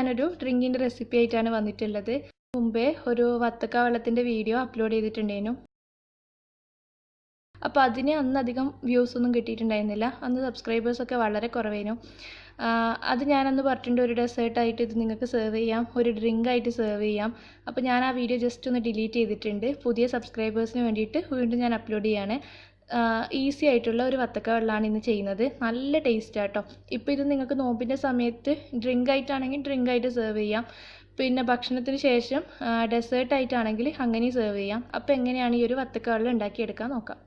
ഞാനൊരു ഡ്രിങ്കിൻ്റെ റെസിപ്പി ആയിട്ടാണ് വന്നിട്ടുള്ളത്. മുമ്പേ ഒരു വത്തക്ക വെള്ളത്തിൻ്റെ വീഡിയോ അപ്ലോഡ് ചെയ്തിട്ടുണ്ടായിരുന്നു. അപ്പോൾ അതിന് അധികം വ്യൂസ് ഒന്നും കിട്ടിയിട്ടുണ്ടായിരുന്നില്ല. അന്ന് സബ്സ്ക്രൈബേഴ്സൊക്കെ വളരെ കുറവായിരുന്നു. അത് ഞാനന്ന് പറഞ്ഞിട്ടുണ്ട്, ഒരു ഡെസേർട്ടായിട്ട് ഇത് നിങ്ങൾക്ക് സെർവ് ചെയ്യാം, ഒരു ഡ്രിങ്ക് ആയിട്ട് സെർവ് ചെയ്യാം. അപ്പോൾ ഞാൻ ആ വീഡിയോ ജസ്റ്റ് ഒന്ന് ഡിലീറ്റ് ചെയ്തിട്ടുണ്ട്. പുതിയ സബ്സ്ക്രൈബേഴ്സിന് വേണ്ടിയിട്ട് വീണ്ടും ഞാൻ അപ്ലോഡ് ചെയ്യാണ്. ഈസി ആയിട്ടുള്ള ഒരു വത്തക്ക വെള്ളമാണ് ഇന്ന് ചെയ്യുന്നത്. നല്ല ടേസ്റ്റ് ആട്ടോ. ഇപ്പോൾ ഇത് നിങ്ങൾക്ക് നോമ്പിൻ്റെ സമയത്ത് ഡ്രിങ്ക് ആയിട്ടാണെങ്കിൽ ഡ്രിങ്ക് ആയിട്ട് സെർവ് ചെയ്യാം. പിന്നെ ഭക്ഷണത്തിന് ശേഷം ഡെസേർട്ടായിട്ടാണെങ്കിൽ അങ്ങനെ സെർവ് ചെയ്യാം. അപ്പോൾ എങ്ങനെയാണ് ഈ ഒരു വത്തക്ക വെള്ളം ഉണ്ടാക്കിയെടുക്കാൻ നോക്കാം.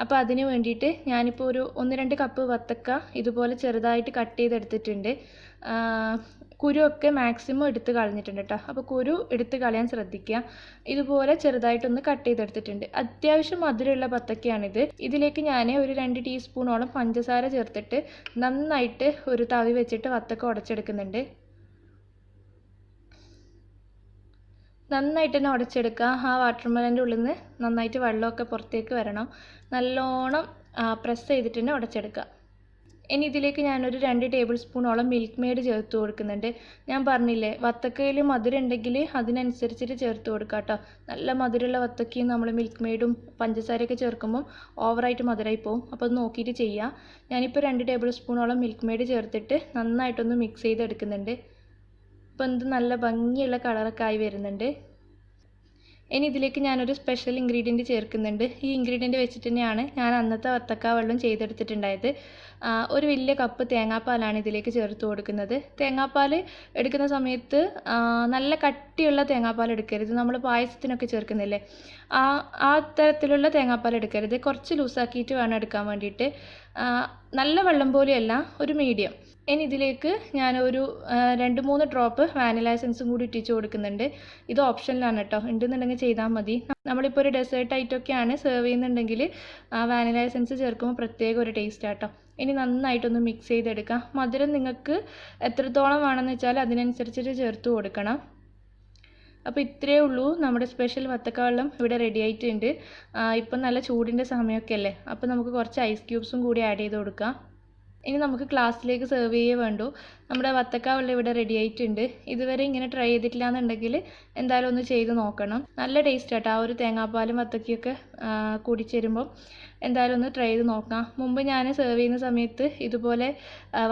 അപ്പോൾ അതിന് വേണ്ടിയിട്ട് ഞാനിപ്പോൾ ഒരു 1-2 കപ്പ് വത്തക്ക ഇതുപോലെ ചെറുതായിട്ട് കട്ട് ചെയ്തെടുത്തിട്ടുണ്ട്. കുരുവൊക്കെ മാക്സിമം എടുത്ത് കളഞ്ഞിട്ടുണ്ട് കേട്ടോ. അപ്പോൾ കുരു എടുത്ത് കളയാൻ ശ്രദ്ധിക്കുക. ഇതുപോലെ ചെറുതായിട്ടൊന്ന് കട്ട് ചെയ്തെടുത്തിട്ടുണ്ട്. അത്യാവശ്യം മധുരമുള്ള വത്തക്കയാണിത്. ഇതിലേക്ക് ഞാൻ ഒരു 2 ടീസ്പൂണോളം പഞ്ചസാര ചേർത്തിട്ട് നന്നായിട്ട് ഒരു തവി വെച്ചിട്ട് വത്തക്ക ഉടച്ചെടുക്കുന്നുണ്ട്. നന്നായിട്ട് തന്നെ ഉടച്ചെടുക്കുക. ആ വാട്ടർമെലൻ്റെ ഉള്ളിൽ നിന്ന് നന്നായിട്ട് വെള്ളമൊക്കെ പുറത്തേക്ക് വരണം. നല്ലോണം പ്രസ് ചെയ്തിട്ട് തന്നെ ഉടച്ചെടുക്കുക. ഇനി ഇതിലേക്ക് ഞാനൊരു 2 ടേബിൾ സ്പൂണോളം മിൽക്ക് മെയ്ഡ് ചേർത്ത് കൊടുക്കുന്നുണ്ട്. ഞാൻ പറഞ്ഞില്ലേ, വത്തക്കയിൽ മധുരം ഉണ്ടെങ്കിൽ അതിനനുസരിച്ചിട്ട് ചേർത്ത് കൊടുക്കുക കേട്ടോ. നല്ല മധുരമുള്ള വത്തക്കയും നമ്മൾ മിൽക്ക് മെയ്ഡും പഞ്ചസാരയൊക്കെ ചേർക്കുമ്പം ഓവറായിട്ട് മധുരമായി പോകും. അപ്പോൾ അത് നോക്കിയിട്ട് ചെയ്യുക. ഞാനിപ്പോൾ 2 ടേബിൾ സ്പൂണോളം മിൽക്ക് മെയ്ഡ് ചേർത്തിട്ട് നന്നായിട്ടൊന്ന് മിക്സ് ചെയ്തെടുക്കുന്നുണ്ട്. അപ്പോൾ ഇത് നല്ല ഭംഗിയുള്ള കളറൊക്കെ ആയി വരുന്നുണ്ട്. ഇനി ഇതിലേക്ക് ഞാനൊരു സ്പെഷ്യൽ ഇൻഗ്രീഡിയൻറ്റ് ചേർക്കുന്നുണ്ട്. ഈ ഇൻഗ്രീഡിയൻറ്റ് വെച്ചിട്ട് തന്നെയാണ് ഞാൻ അന്നത്തെ വത്തക്ക വെള്ളം ചെയ്തെടുത്തിട്ടുണ്ടായത്. ഒരു വലിയ കപ്പ് തേങ്ങാപ്പാലാണ് ഇതിലേക്ക് ചേർത്ത് കൊടുക്കുന്നത്. തേങ്ങാപ്പാൽ എടുക്കുന്ന സമയത്ത് നല്ല കട്ടിയുള്ള തേങ്ങാപ്പാൽ എടുക്കരുത്. നമ്മൾ പായസത്തിനൊക്കെ ചേർക്കുന്നില്ലേ, ആ തരത്തിലുള്ള തേങ്ങാപ്പാൽ എടുക്കരുത്. കുറച്ച് ലൂസാക്കിയിട്ട് വേണം എടുക്കാൻ വേണ്ടിയിട്ട്. നല്ല വെള്ളം പോലെയല്ല, ഒരു മീഡിയം. ഇനി ഇതിലേക്ക് ഞാനൊരു 2-3 ഡ്രോപ്പ് വാനില എസൻസും കൂടി ഇട്ടിച്ച് കൊടുക്കുന്നുണ്ട്. ഇത് ഓപ്ഷനിലാണ് കേട്ടോ, ഉണ്ടെന്നുണ്ടെങ്കിൽ ചെയ്താൽ മതി. നമ്മളിപ്പോൾ ഒരു ഡെസേർട്ട് ആയിട്ടൊക്കെയാണ് സെർവ് ചെയ്യുന്നുണ്ടെങ്കിൽ വാനില എസൻസ് ചേർക്കുമ്പോൾ പ്രത്യേക ഒരു ടേസ്റ്റ് ആട്ടോ. ഇനി നന്നായിട്ടൊന്ന് മിക്സ് ചെയ്തെടുക്കാം. മധുരം നിങ്ങൾക്ക് എത്രത്തോളം വേണമെന്ന് വെച്ചാൽ അതിനനുസരിച്ചിട്ട് ചേർത്ത് കൊടുക്കണം. അപ്പോൾ ഇത്രയേ ഉള്ളൂ, നമ്മുടെ സ്പെഷ്യൽ വത്തക്ക വെള്ളം ഇവിടെ റെഡി ആയിട്ടുണ്ട്. ഇപ്പം നല്ല ചൂടിൻ്റെ സമയമൊക്കെ അല്ലേ, അപ്പോൾ നമുക്ക് കുറച്ച് ഐസ് ക്യൂബ്സും കൂടി ആഡ് ചെയ്ത് കൊടുക്കാം. ഇനി നമുക്ക് ക്ലാസ്സിലേക്ക് സെർവ് ചെയ്യേ വേണ്ടൂ. നമ്മുടെ വത്തക്ക വെള്ളം ഇവിടെ റെഡി ആയിട്ടുണ്ട്. ഇതുവരെ ഇങ്ങനെ ട്രൈ ചെയ്തിട്ടില്ല എന്നുണ്ടെങ്കിൽ എന്തായാലും ഒന്ന് ചെയ്ത് നോക്കണം. നല്ല ടേസ്റ്റ് ആട്ടോ. ആ ഒരു തേങ്ങാപ്പാലും വത്തക്കയൊക്കെ കൂടിച്ചേരുമ്പോൾ എന്തായാലും ഒന്ന് ട്രൈ ചെയ്ത് നോക്കാം. മുമ്പ് ഞാൻ സെർവ് ചെയ്യുന്ന സമയത്ത് ഇതുപോലെ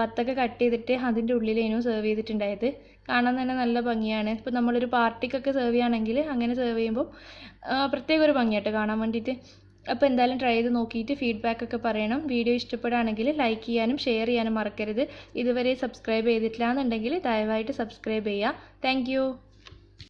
വത്തക്ക കട്ട് ചെയ്തിട്ട് അതിൻ്റെ ഉള്ളിലേനു സെർവ് ചെയ്തിട്ടുണ്ടായത്. കാണാൻ തന്നെ നല്ല ഭംഗിയാണ്. ഇപ്പോൾ നമ്മളൊരു പാർട്ടിക്കൊക്കെ സെർവ് ചെയ്യുകയാണെങ്കിൽ അങ്ങനെ സെർവ് ചെയ്യുമ്പോൾ പ്രത്യേക ഒരു ഭംഗിയാട്ടോ കാണാൻ വേണ്ടിയിട്ട്. അപ്പോൾ എന്തായാലും ട്രൈ ചെയ്ത് നോക്കിയിട്ട് ഫീഡ്ബാക്കൊക്കെ പറയണം. വീഡിയോ ഇഷ്ടപ്പെടുകയാണെങ്കിൽ ലൈക്ക് ചെയ്യാനും ഷെയർ ചെയ്യാനും മറക്കരുത്. ഇതുവരെ സബ്സ്ക്രൈബ് ചെയ്തിട്ടില്ല എന്നുണ്ടെങ്കിൽ ദയവായിട്ട് സബ്സ്ക്രൈബ് ചെയ്യുക. താങ്ക്